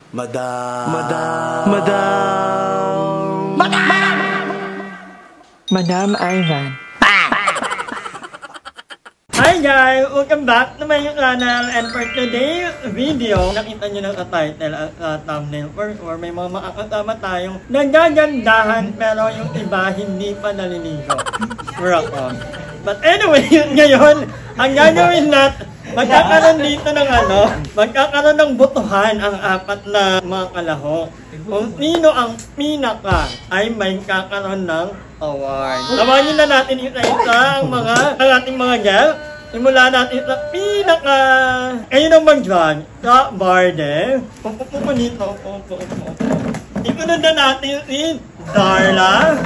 Madam. Madam Ivan. Hi guys! Welcome back to my channel, and for today's video, nakita nyo na sa title at thumbnail, or may mga makakasama tayong nagagandahan pero yung iba hindi pa naliligo. Rock on. But anyway, ngayon, ang gagawin natin, magkakaroon dito ng magkakaroon ng butuhan ang apat na mga kalahok. Kung sino ang pinaka ay may kakaroon ng award. Tawanin na natin isa-isa ang ating mga guests. Simula natin sa pinaka... Kayo nang mag-drag sa Barde. Pupupo ko dito. Ikunod na natin si Darla.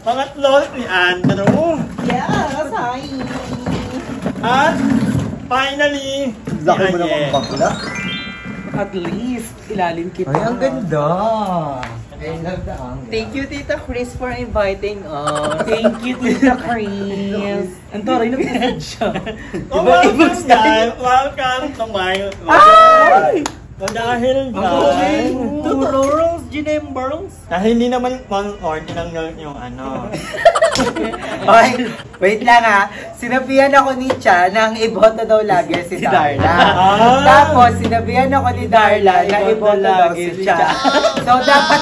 Pangatlo si Andrew. Yes, hi! At finally, si Laki mo naman Aye. bakla. At least, ilalim kita. Ay, ang ganda. I love the angle. Thank you, Tita Chris, for inviting us. Thank you, Tita Chris. Ang taray na pinag siya. Welcome guys! Welcome to my vlog. Ay! Dahil guys, Tutorials, Ginembers. dahil hindi naman sponsor, tinanggal yung Oy, wait lang ha. Sinabihan ako ni Cha nang iboto daw lagi si Darla. Tapos, sinabihan ako ni Darla na iboto daw si Cha. So, dapat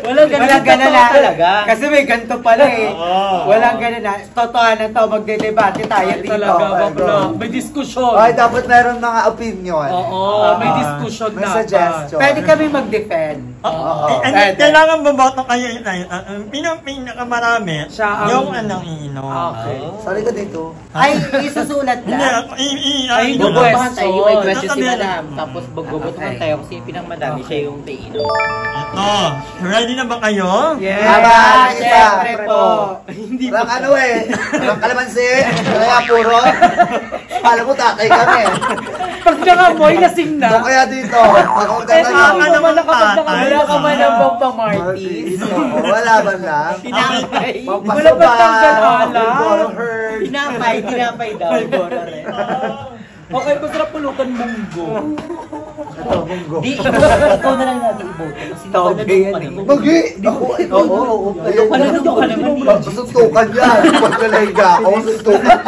walang ganun na talaga. Kasi may ganito pala eh. Walang ganun na. Totohanan to, magdedebate tayo dito. Talaga, bakla. May diskusyon. Ay, dapat meron mga opinion. Oo, may diskusyon May dapat. suggestion. Pwede kami mag-defend. Kailangan baboto kayo pinakamarami Siya ang- yung iinom. Okay. Sali ka dito. Ay, isusulat Hindi, lang. Ay, iinom. bubuesan. tayo, yung question si Sasabihin. Madam. Tapos magbubutuhan tayo kasi yung pinakamadami siya yung tainom. Ito, ready na ba kayo? Yes. Aba, syempre po. Hindi Parang ano eh. Parang kalamansi. Kaya puro. Alam mo, tatay kami. Pag nangamoy, lasing So na. kaya dito. Pag Eh, tayo. ano naman nakapag Wala ka man ng Pampamartis. Wala ba lang? Tinapay. Wala pa tanggal ala. Tinapay daw. Okay, masarap pulutan munggo. Ito, munggo. Di, ikaw na lang natin iboto. Kasi Toge yan eh. Magi! Ako, ito. Oo. Panalo ka naman. Suntukan yan. Pag nalahiga ako, suntukan yan.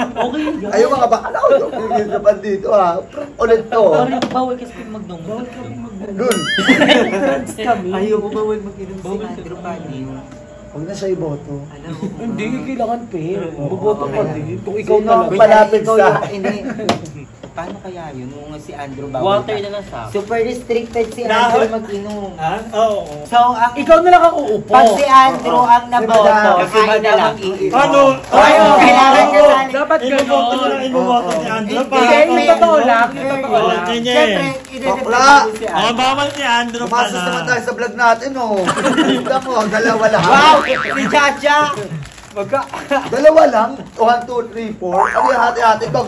Okay yan. Ayaw mga bakla ko. Yung naman dito ha. Ulit to. Sorry, bawal kasi kung magdong. Bawal ka kung magdong. Dun. Ayaw ko bawal mag-inom si Andrew Pani. Huwag na siya iboto. Hindi, kailangan pair. Buboto ka din. Kung ikaw na lang. Palapit Ikaw sa- yung- hindi. Paano kaya yun? Nung si Andrew bawal. Water na lang sa akin. Super restricted si Dahon. Andrew mag-inom. Ha? Oo. So, ang Ikaw na lang ang uupo. pag si Andrew ang naboto, Madam. si Madam ang iinom. Ano? Ay, kailangan niya Oo. sali. Dapat Iboboto gano'n. na iboboto si Andrew Hindi, para Yung totoo lang, yung totoo Oo, lang. sige. Siyempre, idedepende Bakla. ko si Andrew. Bawal si Andrew Pumasok naman pala. tayo sa vlog natin, oh. Tignan mo, dalawa lang. Wow! Si Chacha! Dalawa lang. 1, 2, 3, 4. Ano yung hati-hati ito?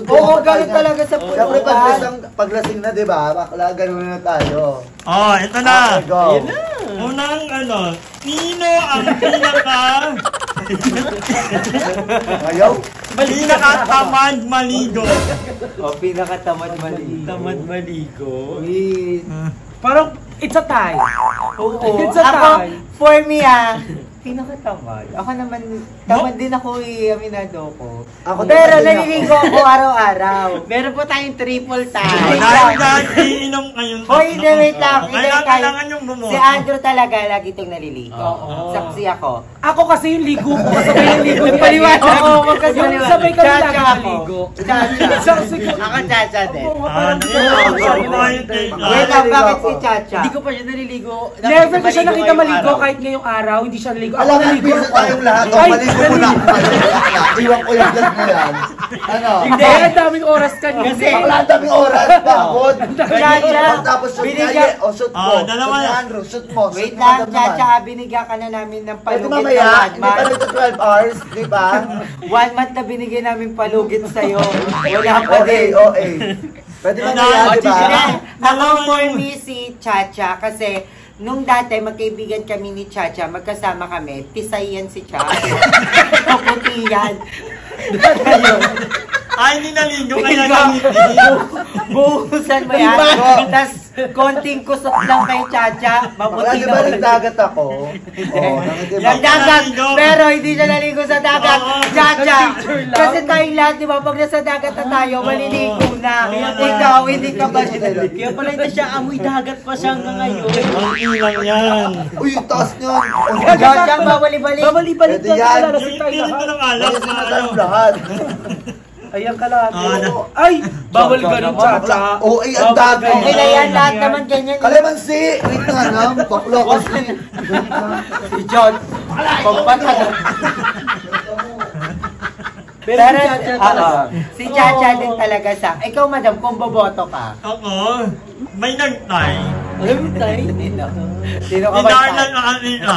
Oo, ganun talaga sa Siyempre, pulutan. paglasing na, di ba? Bakla, ganun na tayo. Oh, ito na. Okay, go. Unang sino ang Ayaw. pinakatamad maligo? O, pinakatamad maligo. Tamad maligo. Wait. Parang, it's a tie. Oo. It's a Ako, tie. for me pinakatamad. Ako naman, tamad din ako aminado ko. Ako Pero tamad din naliligo ako araw-araw. Meron po tayong triple Oh, tie. dahil iinom kayong Hoy, hindi, wait lang. Hindi, Kailangan yung bumoto. Si Andrew talaga lagi itong naliligo. Oo. Saksi ako. Ako kasi yung ligo ko, kasabay yung ligo. Paliwanag. Oo, Yung magkasaliwanag. Sabay kami Chacha lagi ako. maligo. Chacha. Ako Chacha din. Oo, parang Wait lang, bakit si Chacha? Hindi ko pa siya naliligo. Never ko siya nakita maligo kahit ngayong araw, hindi siya naligo. Ako Alam mo, naligo pisa ako. tayong lahat. O, Ay, maligo mo na. Iwan ko yung vlog mo yan. Ano? Hindi, ang daming oras kanya. Kasi, Bakla, ang daming oras. Pagod. Chacha, Tapos shoot binigyan- niya. O, shoot mo. dalawa Shoot ni yan. Andrew, shoot mo. Wait Shoot mo, lang, madam naman. Chacha, binigyan ka na namin ng Pwede palugit mamaya, na 1 hindi pa month. nito 12 hours, di ba? 1 month na binigyan namin palugit sa'yo. Wala pa din. Okay. Pwede mamaya, di ba? Ako for me si Chacha kasi nung dati magkaibigan kami ni Chacha, magkasama kami, pisay yan si Chacha. Kaputi yan. Ay, hindi naligo kaya ngiti. Buhusan mo yan. Tapos, konting kusot lang kay Chacha. Wala, Mabuti di ba na. nagdagat ako? Oo, Nagdagat, pero hindi siya naligo sa dagat. Chacha, kasi tayong lahat, di ba, pag nasa dagat na tayo, maliligo na. Ikaw, hindi ka ba siya naligo? Kaya pala hindi siya amoy dagat pa siya hanggang ngayon. Ang ilang yan. Uy, yung taas niyon. Chacha, bawali-balik. Babali-balik Pwede lang yan. talaga Yung si tayo ipilit ko lahat. ng alam Kasi sa sinatanong ano. lahat. Ayan ka lahat. ano? Ay, bawal ganun, Chacha. Oo, ay, ang dami. Okay na yan, lahat naman ganyan. Kalamansi! Wait nga lang, bakla kasi. Si John, pampatalo. Pero si Chacha talaga. Si Chacha din talaga sa. Ikaw, madam, kung boboto ka. Ako, may nagtay. Alam mo tayo. Sino ka ba? Inarnan na kanina.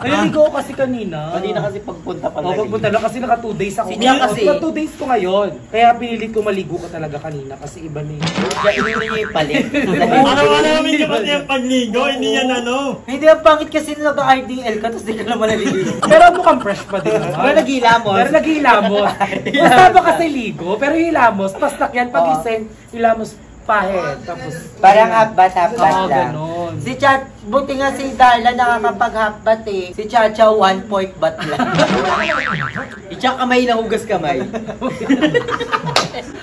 Ay, naligo ako kasi kanina. Kanina kasi pagpunta pa Oo, pagpunta lang kasi naka 2 days ako. Si Nia kasi. Naka 2 days ko ngayon. Kaya pinilit ko maligo ka talaga kanina kasi iba na yun. Kaya inuwi niya yung palit. Araw-araw namin yung pati yung pagligo, hindi yan ano. Hindi ang pangit kasi nag-RDL ka, tapos di ka naman naliligo. Pero mukhang fresh pa din naman. Pero naghilamos. Pero naghilamos. Basta ba kasi ligo, pero hilamos. Pastak yan, pag-isend, hilamos pahit. Tapos, Parang half-bat Oo, lang. ganon. Si Chat, buti nga si Darla nakakapag-half-bat eh. Si Chacha, 1 point bat lang. Itsa kamay na hugas kamay.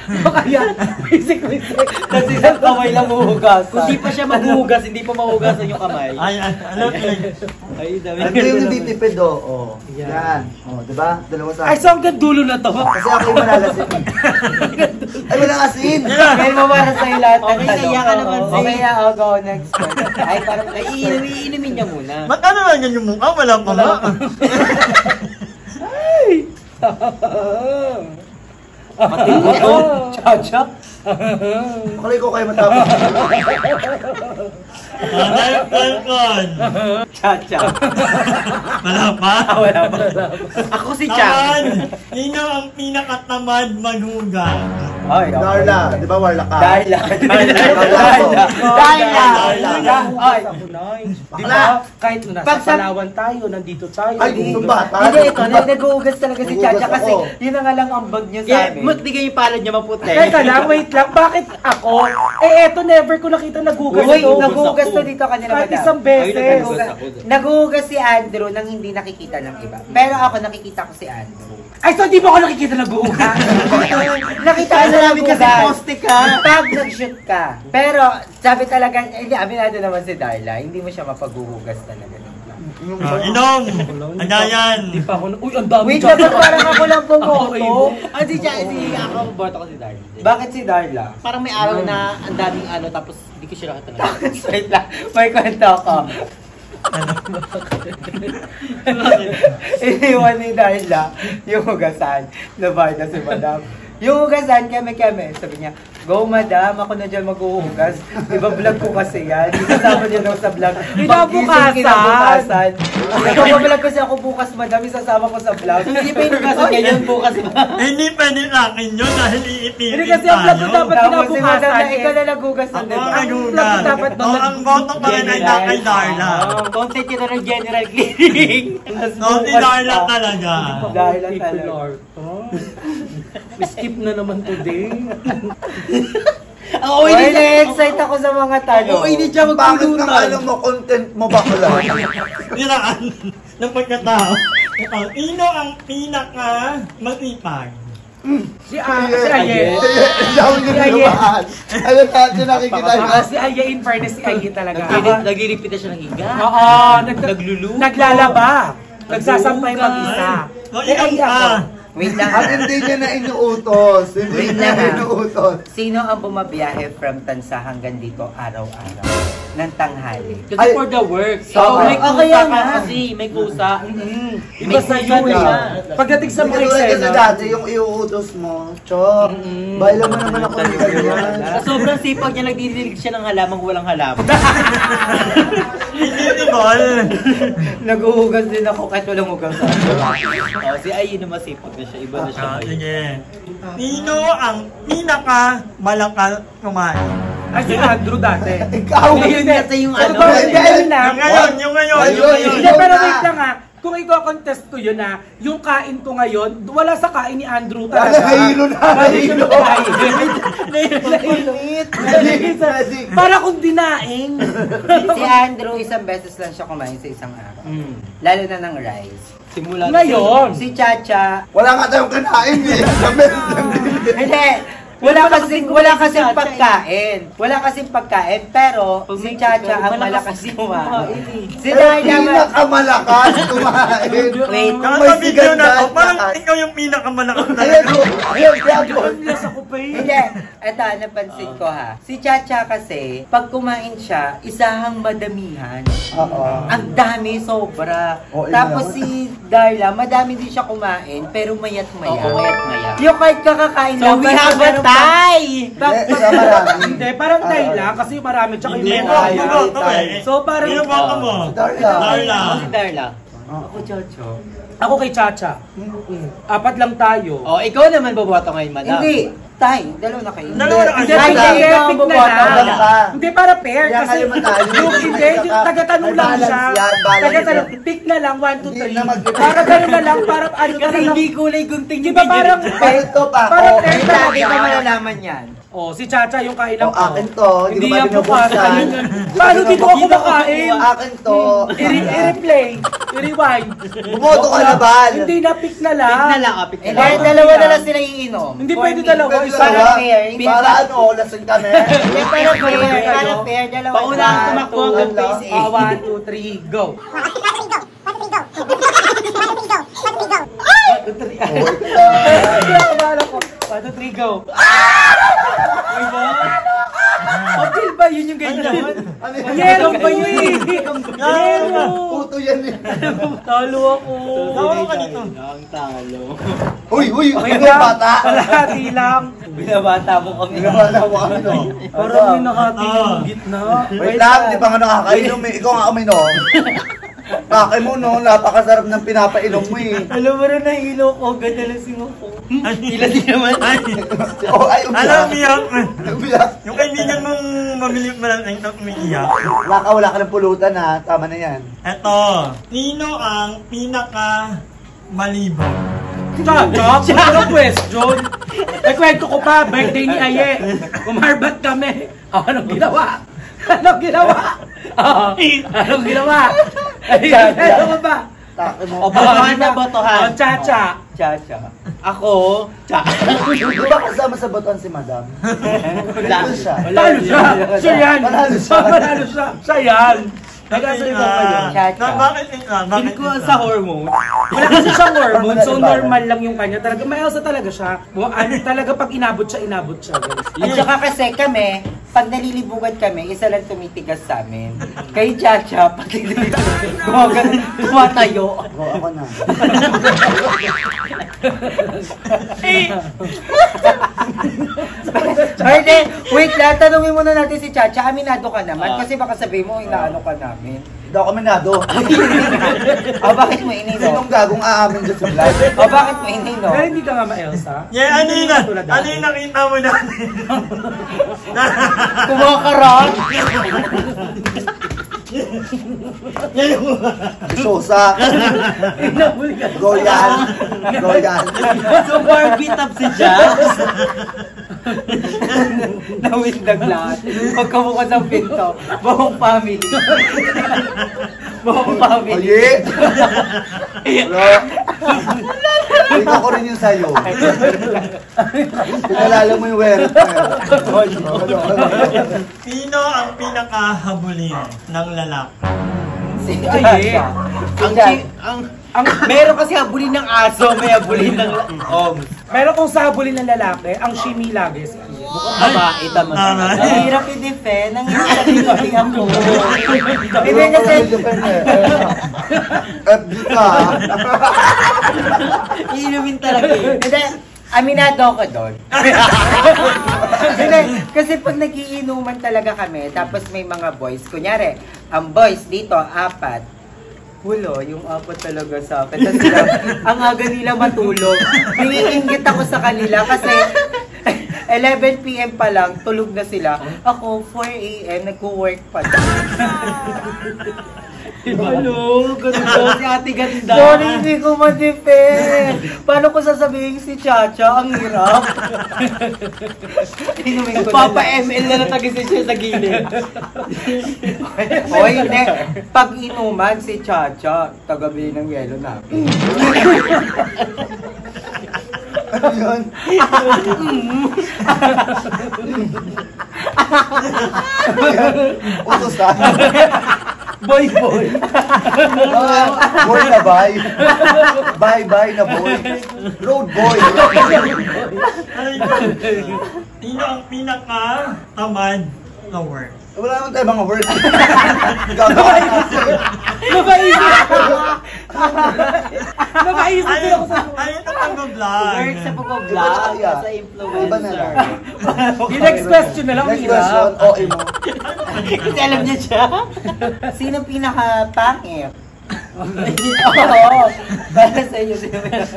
kaya, basic mistake. Kasi sa kamay lang huhugas. Kung di pa siya maghuhugas, hindi pa mahugasan yung kamay. Ay, ano Ay, dami. Ano yung nagtitipid, oh. Yan. Yan. Oh, diba? Dalawa sa Ay, so hanggang dulo na to. Kasi ako yung malalasin. Ay, walang asin. Kaya mawara sa'yo lahat ng Okay, kaya ka naman, Sid. Okay na, I'll go next one. Ay, parang Ay, iinumin niya muna. Ba't ano lang yan yung mukha? Walang mama. matindi ko. Chacha. Makalay ko kayo matapos. Dahil Falcon. Chacha. Wala pa? Wala ba? Ako si Cha. Taman! Sino ang pinakatamad maghugas? Ay, okay. Darla, di ba warla ka? Darla. Ay, Di ba? Kahit nung nasa Pag sa- Palawan tayo, nandito tayo. Ay, kung bata. Hindi, ito, nag-uugas talaga si Chacha Nag-uugas kasi ako. yun na nga lang ang bag niya sa Kaya, amin. ba't di kayo yung palad niya maputi? Teka lang, wait lang. Bakit ako? Eh, eto, never ko nakita nagugas Uy, ito. nag-uugas to dito kanila, Kahit madam. isang beses. Nag-uugas si Andrew nang hindi nakikita ng iba. Pero ako nakikita ko si Andrew. Ay, so di ba ako nakikita nagugas? Nakita ko na namin kasi poste ka. Pag nag-shoot ka. Pero sabi talaga, hindi, aminado naman si Darla, hindi mo siya mapaghuhugas talaga. Inom! Ano yan? Di pa ako, uy, ang dami. Wait, dapat parang ako lang Ako, bumoto. Ah, di siya, hindi ako boto ko si Darla. Bakit si Darla? Parang may araw na ang daming ano, tapos hindi ko siya nakita na. Wait lang, may kwento ako. Iniwan ni Darla yung hugasan. Nabarda si Madam. Yung hugasan, keme-keme. Sabi niya, go Madam, ako na dyan maghuhugas. Iba vlog ko kasi yan. Isasama niya daw sa vlog. Kinabukasan. Ikaw vlog kasi ako bukas Madam, isasama ko sa vlog. Hindi pa yung hugasan niya yun bukas ba? Hindi pwede sa akin yun dahil iipipin Hindi kasi ang vlog ko dapat Tapos si Madam na kinabukasan. ikaw na naghugas ng Ako diba? ang Ang nagugas. vlog ko dapat Oo, ang boto pa rin ay kay Darla. Content kita ng general cleaning. No, si Darla talaga. Darla Ay, talaga. Lord. We skip na naman today. Oo, Uy, hindi siya. na-excite ako sa mga tanong. Oo, hindi siya Bakit magpulutan. nang alam mo, content mo bakla? Niraan ng pagkatao. Ito, sino ang pinaka masipag? Si Aye. Hindi ako nilulumaan. Ano natin nakikita niya? Si Aye, in fairness, si Aye talaga. Nagiripita siya ng higa. Oo, Nagluluto. naglalaba. Nagsasampay mag-isa. O, ilang ka? Wait lang. At hindi niya na inuutos. Hindi Wait niya lang, na ha? inuutos. Sino ang bumabiyahe from Tansa hanggang dito araw-araw? Ng tanghali. Kasi Ay, for the work. so, may okay kusa yan, ka ha? kasi. May kusa. Iba sa kusa iyo siya. Pagdating sa Hindi mga ka tulad kasi eksena, dati yung iuutos mo. Chok, baila mo naman ako ng ganyan. Sa sobrang sipag niya, nagdidilig siya ng halamang walang halaman. Invisible. Naghuhugas din ako kahit walang hugas. Oh, si Ayi na masipag na siya. Iba na siya. Ah, sige. Sino ang pinaka malakal kumain? ay si Andrew dati. Ikaw! Ngayon kasi yung Pero ano. bakit Hindi. yun lang? Yung ngayon, yung ngayon, yung Ayun, ngayon. Hindi, pero wait lang ha. kung i-contest ko yun na yung kain ko ngayon, wala sa kain ni Andrew talaga. Nahihilo na. Nahihilo. Para kung dinaing. Si Andrew, isang beses lang siya kumain sa isang araw. Lalo na ng rice. Simula Ngayon. Si Chacha, Wala nga tayong kanain eh. hindi. Wala kasing pagkain. Wala kasing pagkain, pero si Chacha ang malakas kumain. Si Darla, Pinakamalakas kumain. Wait, May video na to, sigat parang na. ikaw yung pinakamalakas na. Ayun, Gabon. hindi. Eto, napansin ko ha. Si Chacha kasi, pag kumain siya, isahang madamihan. Oo. Ang dami, sobra. Oo, yun Tapos naman. si Darla, madami din siya kumain, pero mayat-maya. Oo, mayat-maya. Yung kahit kakakain So, lang, we have a meron pa- tie! Siya marami. Hindi, parang tayo lang kasi marami tsaka yung Hindi mga mo, kaya. ako to eh. So parang Sino boto mo? Darla. Darla. Ako si Darla. Ako, Chocho. ako kay Chacha. Apat lang tayo. Oh, ikaw naman boboto ngayon, madam. Hindi. Tay, dalawa na kayo. Dalawa na Hindi, kayo. Ay, para hindi, fair, ikaw ang pick na boboto. lang. Wala. Hindi, para fair. Kaya Kasi kayo matalo. yung hindi, yung taga-tanong lang Balance siya. yan, balance Taga-tanong, yan. pick na lang, 1, 2, Hindi 3. na mag- Para gano'n na lang, parang ano Kasi talagang- hindi kulay gunting Di ba parang, Ito pa. parang Oh, fair Hindi talaga. lagi ka malalaman yan. Oh, si Chacha yung kailang Oh, akin to. Hindi ba yan binubuksan? bukatan. Paano dito ako kumakain? Akin to. I-replay. I-rewind. Bumoto ka na, Bal. Hindi na, pick na lang. Pick na lang, pick na Hindi, lang. dalawa na lang sila iinom. Hindi For pwede me. dalawa. Pwede Isa dalawa. lang. fair. Para ano, lasing kami. Hindi, pero fair. Pwede Para kayo. fair, dalawa. Pauna ang tumakbo hanggang Wala. phase 8. 1, 2, 3, go. Kaya ko. 1, 2, 3, go. Okay ba? Yun yung ganyan. Ano yun? Yero ba yun? Yero. Puto yan eh. Talo ako. Tawa ka dito. Ang talo. Uy, uy, Wait ano lang. bata? Kalahati lang. Binabata mo kami. Ginawala mo kami no. Parang may nakati yung gitna. Wait lang, di ba nga nakakainom eh. Ikaw nga uminom. Bakit mo no, napakasarap ng pinapainom mo eh. Alam mo rin na ilo ko, ganda lang singo ko. Ilan din naman. Oh, ay, Alam umiyak. niyo, Umiyak. yung kaibigan mong mamili malaking na umiiyak. Wala ka ng pulutan ha. Tama na yan. Eto, sino ang pinaka malibog? Chacha, ano question? May kwento ko pa, birthday ni Aye. Kumarbat kami. Oh, anong ginawa? Anong ginawa? Oh, anong ginawa? Ay, ano ba? Take mo. O, botohan na, botohan. Oh, Chacha. Chacha. Ako, cha. Di ba kasama sa baton si Madam? Wala siya. Talo siya. Siya yan. Panalo siya. Panalo siya. Siya yan. Nagkasalita pa yun. Chacha. Bakit ito? Hindi ko sa hormone. Wala kasi siyang hormone, so normal lang yung kanya. Talaga, may elsa talaga siya. Ano, talaga pag inabot siya, guys. At saka kasi kami, pag nalilibugan kami, isa lang tumitigas sa amin. Kay Chacha, pag nalilibugan, tumatayo. Go, ako na. Hindi, wait lang, tanungin muna natin si Chacha, aminado ka naman, kasi baka sabihin mo, inaano ka namin. Hindi ako minado. O bakit mo ininom? Sinong gagong aamin dyan sa vlog? O bakit mo ininom? Pero hindi ka nga ma-elsa. Yeah, ano yung nakita mo natin? Kumakarang? Sosa. Go yan. Go yan. So, Barbie top si Jax. Nawindag lahat. Pagkamukha ng pinto, buong family. Buong family. Oye! Bro. Tingnan ko rin yung sayo. Pinalala mo yung weret mo yun. Sino ang pinakahabulin ng lalaki? Si Ay, Chacha. Meron kasi habulin ng aso, may habulin ng Pero kung sa habulin ng lalaki, ang shimi lagi. mukhang babae tama. Ang hirap i-defend, ang hirap i-defend ako. Hindi kasi, FB ka. Iinumin talaga eh. hindi, aminado ako doon. Hindi, kasi pag nagiinuman talaga kami, tapos may mga boys, kunyari, ang boys dito, 4, hulo, yung 4 talaga sa akin. Tapos sila, ang aga nila matulog. Naiingit ako sa kanila kasi 11 PM pa lang, tulog na sila. Ako, 4 AM, nagko-work pa. Hello, ganda si Ate Ganda. Sorry, hindi ko ma-defend. Paano ko sasabihin si Chacha? Ang hirap. Inumin ko Papa-ML na natagis siya sa gilid. Hoy, hindi. Pag inuman si Chacha, tagabili ng yelo namin. Ano yun? Utusan. Boy. Boy na bye. Bye na boy. Road boy. Sino ang pinaka-tamad na work? Wala naman tayo mga words. Napaisip din ako sa... Ayun ang pag-vlog. Work sa pag-vlog, Kaya. sa Iba na lang. influencer. Yung next question na lang, Next question, hirap. OA mo. Kasi alam niya siya. Sino pinaka-pangit? Oo. Bala sa iyo.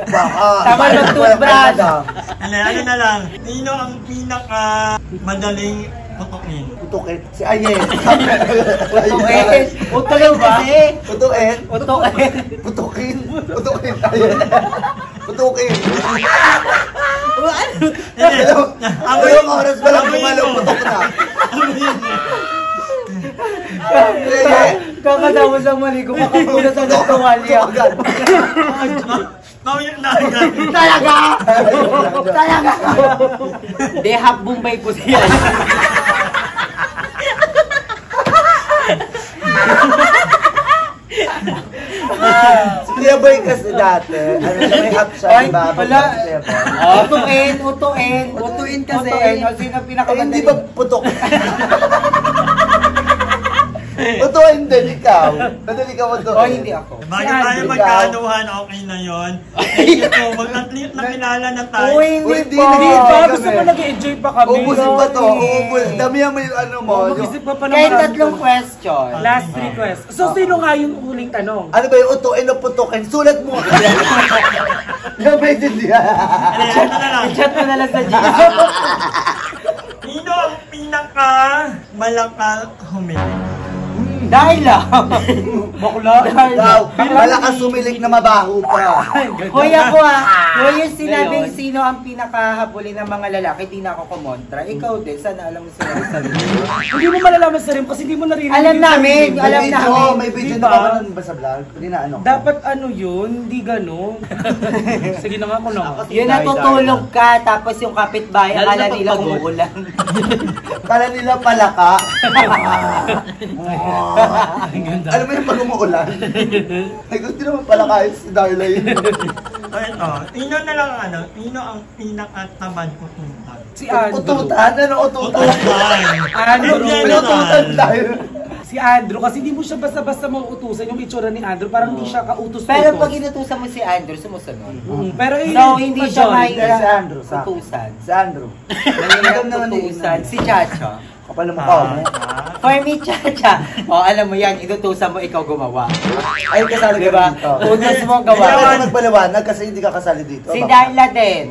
Baka. Tama ng toothbrush. Ano na lang. Sino ang pinaka-madaling putukin? Putukin. Si Ayen. Utuin. Utuin kasi. Putuin. Utuin. Putukin. Putukin. Ayen. Putukin. Ang oras ba lang gumalaw, putok na. Kakatapos ang maligo, makapula sa nagtawali agad. Mawin na agad. Talaga! Talaga! De, half Bombay po siya. Kuya Boy kasi dati, ano siya, may up siya, Ay, diba? wala. Pag- Utuin kasi. Utuin. O, sino Eh, pinakamadaling? hindi ba putok? Putuin din ikaw. Madali ka putuin. O, hindi ako. Bago tayo magkaanuhan, okay na yun. Ito, mag-atleast na kilala na tayo. Uy, hindi Uy, po. hindi Hindi pa. ba? Gusto mo nag-enjoy pa kami? Ubusin pa to, ubus. Damihan mo yung ano mo. yung- Mag-isip pa Kahit naman. tatlong question. Last request. So, sino nga yung huling tanong? Ano ba yung utuin o putukin? Sulat mo. Yung may dindihan. Ano na lang. Chat mo na lang sa Gcash. Sino ang pinaka-malakal humiling? Dahil lang. Bakla. Daw, malakas sumilik na mabaho pa. Hoy ako Hoy yung sinabing sino ang pinakahabulin ng mga lalaki, di na ako kumontra. Ikaw din, sana alam mo sinasabi. Hindi mo malalaman sa rin kasi hindi mo naririnig. Alam yung namin, sarili mo. alam namin. May video Diba? na ba nun ba sa vlog? Hindi na ano. Dapat ano yun, hindi gano'n. Sige na nga ako na. Yun natutulog ka, tapos yung kapitbahay, Lalo akala na nila pagpagod. umuulan. Kala nila palaka. Ang ganda. Alam mo yung pag umuulan? Ay, hindi naman palaka yun si Darla yun. So ito, sino na lang sino ang pinaka-tamad putuntan? Si Andrew. Ututan? Ano ututan? Andrew. Ututan tayo. Si Andrew, kasi hindi mo siya basta-basta mauutusan yung itsura ni Andrew, parang hindi siya kautos-utos. Pero pag inutusan mo si Andrew, sumusunod. Pero No, hindi siya may... Hindi, si Andrew, sa- utusan. Si Andrew. Mahirap utusan. Si Chacha. Kapal na mukha mo. For me, Chacha. O, alam mo yan, inutusan mo, ikaw gumawa. Ay, kasali ka Diba? dito. Utos mo, Hindi gawa. ako nagpaliwanag kasi hindi ka kasali dito. Si Baka- Darla din.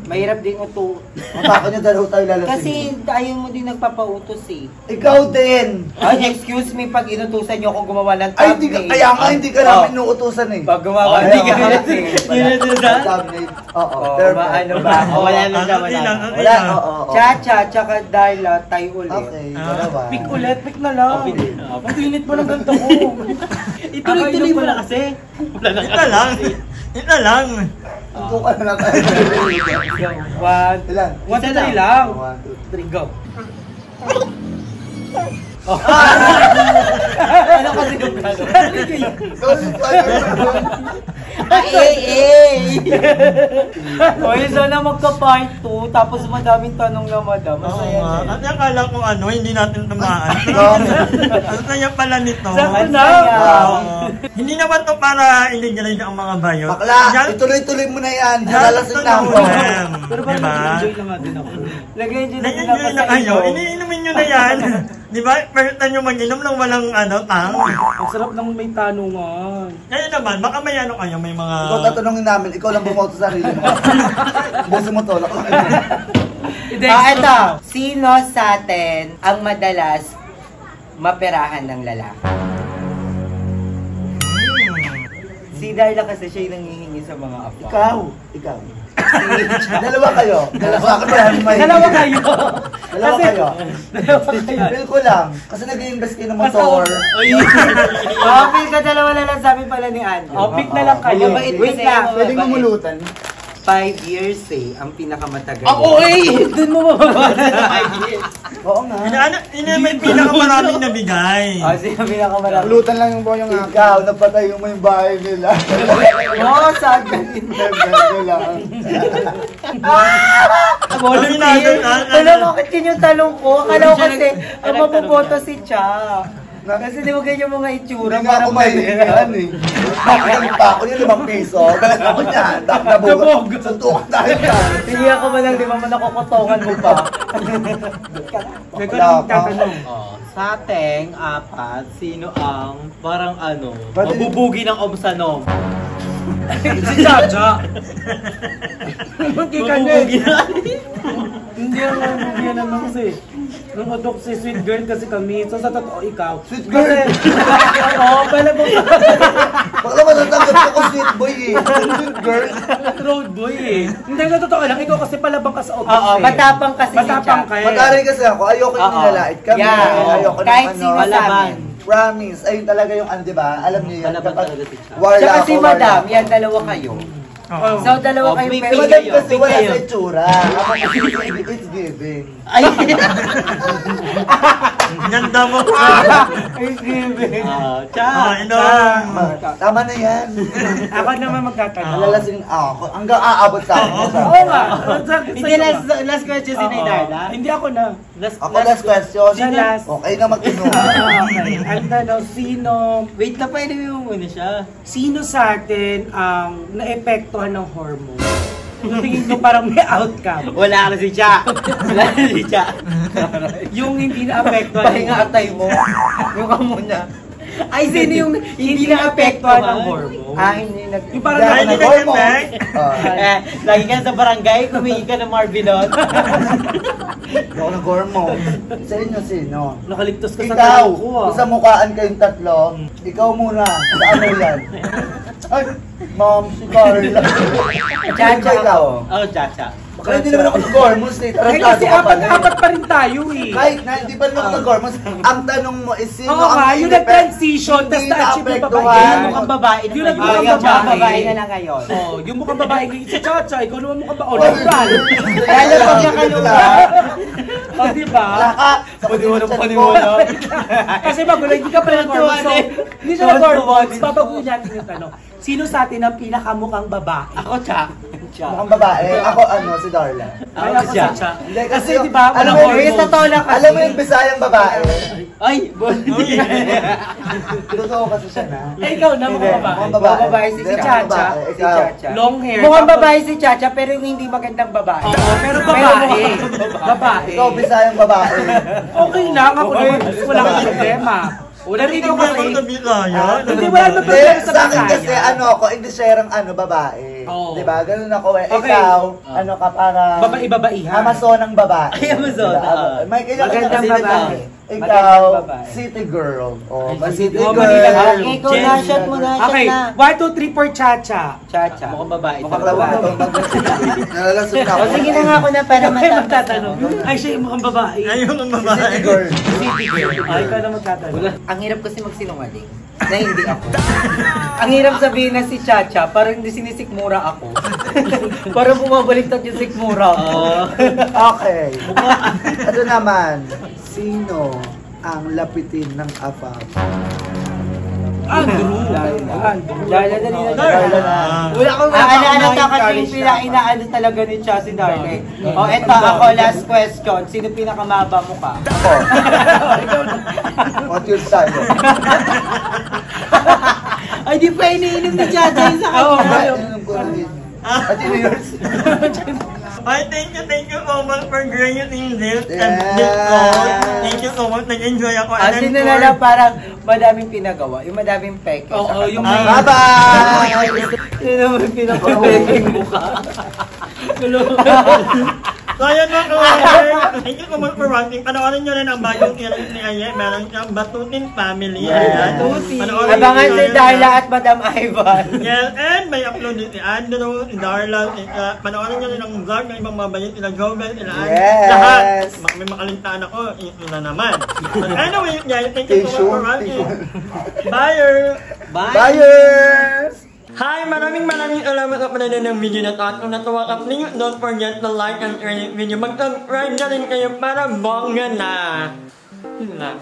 Mahirap din uto. Matakot niya dalaw tayo lalasing. Kasi ayaw mo din nagpapautos eh. Ikaw din. Ay, excuse me, pag inutusan niyo akong gumawa ng Ay, hindi ka, thumbnail. kaya nga hindi ka namin inuutusan eh. Pag gumawa Ay, hindi ka okay. kasi. Inutusan? Thumbnail. Oo. Oo, Perfect. ano ba? Wala na siya, wala na. Wala, oo. Chacha, tsaka Darla, tayo ulit. Okay, dalawa. Pick ulit, pick na lang. Ang pinit mo ng ganito ko. Ituloy-tuloy mo na kasi. Ito lang. Ito ka na lang tayo. One, Ilan? 1, 2, 3 lang. 1, 2, 3, go. Ano kasi yung gano'n? Oy, sana magka-part 2, tapos madaming tanong na madam. Masaya Oo nga. na. At akala ko hindi natin tamaan. Ano kaya pala nito? Sakto na. Oo. Hindi naman to para i-legalize ang mga bayo. Bakla, ituloy-tuloy mo na yan. Lalasing na ako. Pero parang Diba? nag-enjoy na nga din ako. Lagay dyan Nag-enjoy na kayo. Iniinumin nyo na yan. Di ba? First time nyo mag-inom ng walang tang. Ang sarap ng may tanungan. Kaya naman, baka may kayo, may mga... Ikaw tatanungin namin, ikaw lang bumoto sa sarili mo. Buso mo to. Ito. Sino sa atin ang madalas maperahan ng lalaki? Si Darla kasi siya yung nanghihingi sa mga apo. Ikaw. Dalawa kayo. Dalawa kayo. Dalawa kayo. Feel ko lang. Kasi nag-i-invest kayo ng motor. Pick ka dalawa na lang sabi pala ni Andrew. Pick na lang kayo. Wait lang. Pwedeng mamulutan. 5 years ang pinakamatagal. Doon mo mababasa na 5 years. Oo nga. Yun yung may pinakamaraming nabigay. Sige, pinakamarami. Mulutan lang yung yung ikaw. Napatayo mo yung bahay nila. Saan ganin? Bebe lang. Alam mo, bakit yun yung talong ko? Akala ko kasi ang mapuboto si Cha. Kasi di ba ganyan yung mga itsura? Hindi nga ako mahihingan eh. Nakagaling pa ako yung 5 piso. Galit ako niyan. Nabog. Suntukan tayo yan. Hindi ako man lang, di ba man nakukotongan mo pa? Sa ating apat, sino ang parang mabubugi ng Obsanom? Si Chacha. Hindi ang mabubugi naman kasi. Nung adok si Sweet Girl kasi kami. So sa totoo ikaw. Sweet girl! Pala mo. Baka matatanggap ko kung sweet boy eh. Sweet girl. Road boy eh. Hindi na totoo lang. Ikaw kasi palabang ka sa obs Oo, matapang kasi si Matapang Cha. ka eh. Mag-aral kasi ako. Ayoko yung nilalait kami. Yeah. Ayoko Kahit ng sino sa amin. Promise. Ayun talaga yung di ba? Alam niyo yan. Palaban Kapag talaga si Cha. warla Tsaka ako, si warla Madam, ako. yan dalawa kayo. So, dalawa kayo may Si pero Madam kayo, kasi wala kayo. sa itsura. Ako kasi it's giving. Ay! Ganda mo. Tama na yan. Ako naman magtatanong. Nalalasing ako. Hanggang aabot sa akin. Oo nga. Hindi, last question si Darla. Hindi ako na. Ako last question. Siya last. Okay na magkinuha. Okay. Ang tanong, Wait na, pwede mo muna siya. sino sa atin ang naepektuhan ng hormone? Yung tingin ko parang may outcome. Wala na si Cha. Wala na si Cha. Yung hindi na-apektuhan. Pahinga atay mo. Yung amo niya. Ay, sino yung hindi na-apektuhan ng hormone? Hindi nag... Yung parang Dahil Hindi nag- ka effect. Lagi ka sa barangay, kumingi ka ng Marvinon. Ako nag-hormone. Sa inyo sino? nakaligtas ka sa Ikaw, tanong ko ah. kung sa mukhaan kayong tatlo, ikaw muna. Sa ano yan? Ay, ma'am, si Carla. Chacha ikaw. Oh, Cha. Kaya hindi naman ako nag-hormones eh. Eh kasi apat pa rin tayo eh. Kahit na hindi pa naman ako nag-hormones, ang tanong mo is sino Oo nga, yung nag-transition, tas na-achieve yung babae. Yung mukhang babae na Yung ngayon. mukhang Yung babae. babae na lang ngayon. Oh, yung mukhang babae ngayon si Chacha, ikaw naman mukhang babae. Oh, natural. Lalo pag nakalula. Oh, di ba? Paniwala. Kasi magulo, hindi ka pala nag-hormones. So, hindi siya nag-hormones. Babaguhin natin yung tanong. Sino sa atin ang pinakamukhang babae? Ako, Cha. Mukhang babae. Ako si Darla. Ay, ako si Chacha. Hindi, Kasi di ba, alam walang mo, hormones. Totoo lang kasi. alam mo yung Bisayang babae? Ay! Totoo kasi siya na. Eh, ikaw na mukhang babae. Mukhang babae. Babae si Hindi, Chacha. mukhang babae. Si Ikaw. Chacha. Long hair. Mukhang tapos- babae si Chacha pero yung hindi magandang babae. Oo, pero babae. Babae. Ikaw, Bisayang babae. Okay lang, ako naman. Wala kang problema. Wala rin ako kasi. Hindi, wala naman Hindi, problema sa sa akin kasi Bisaya. ako, Englishera babae. Oo. Diba? Ganun ako eh. Okay. Ikaw, ano ka para... Babae-babaihan. Amazonang babae. Ay, Amazona. Diba? May kailangan Magandang kasi babae. Ikaw, Magandang babae. city girl. Oh, Ay, city Oh, girl. Manila girl. Ikaw na, shot mo na, shot Okay, na. 1, 2, 3 for Chacha. Chacha. Mukhang babae. Mukhang Babae. babae. Nalalasot na ako. O sige na nga ako na para Ay, matapos. magtatanong. Ay, siya yung mukhang babae. Ayun ang babae. City girl. City girl. Ay, ikaw na magtatanong. Ang hirap kasi magsinungaling na hindi ako. Ang hirap sabihin na si Chacha, parang hindi sinisikmura ako. Parang bumabaliktad yung sikmura ko. Okay. Ito naman, sino ang lapitin ng afam? Andrew. Darla, dali na. Darla na. Wala akong ano to kasi yung inaano talaga ni Cha si Darla. O eto ako, last question. Sino pinakamaba mo ka? Ako. What your style? Ay, di pa iniinom ni Chacha yung sa Oo, kanya. Inom ko rin. At yun yours. Ay, thank you so much for grating this and Yeah. this song. Thank you so much. Nag-enjoy ako. As in na lang parang madaming pinagawa. Yung madaming peke. Oo, yung may... Bye-bye! Yun naman pinaka-peking mukha. So ayan mga kawasan, thank you so much for watching. Panoorin nyo rin ang bagong series ni Aye. Meron siyang Batutin Family. Ayan. Panoorin nyo Abangan si rin Darla ang- at Madam Ivan. Yes, and may upload din si Andrew, si Darla, panoorin nyo rin ang vlog ng ibang mabayan, sila Jobel, sila Andy, Yes. lahat. May makalintaan ako, yun na naman. But anyway, guys, thank you so much for watching. Bye! Buyers! Hi! Maraming salamat sa panonood ng video na to. At kung natuwa ka, please don't forget to like and share this video. Mag-subscribe na rin kayo para bongga na. Yun lang.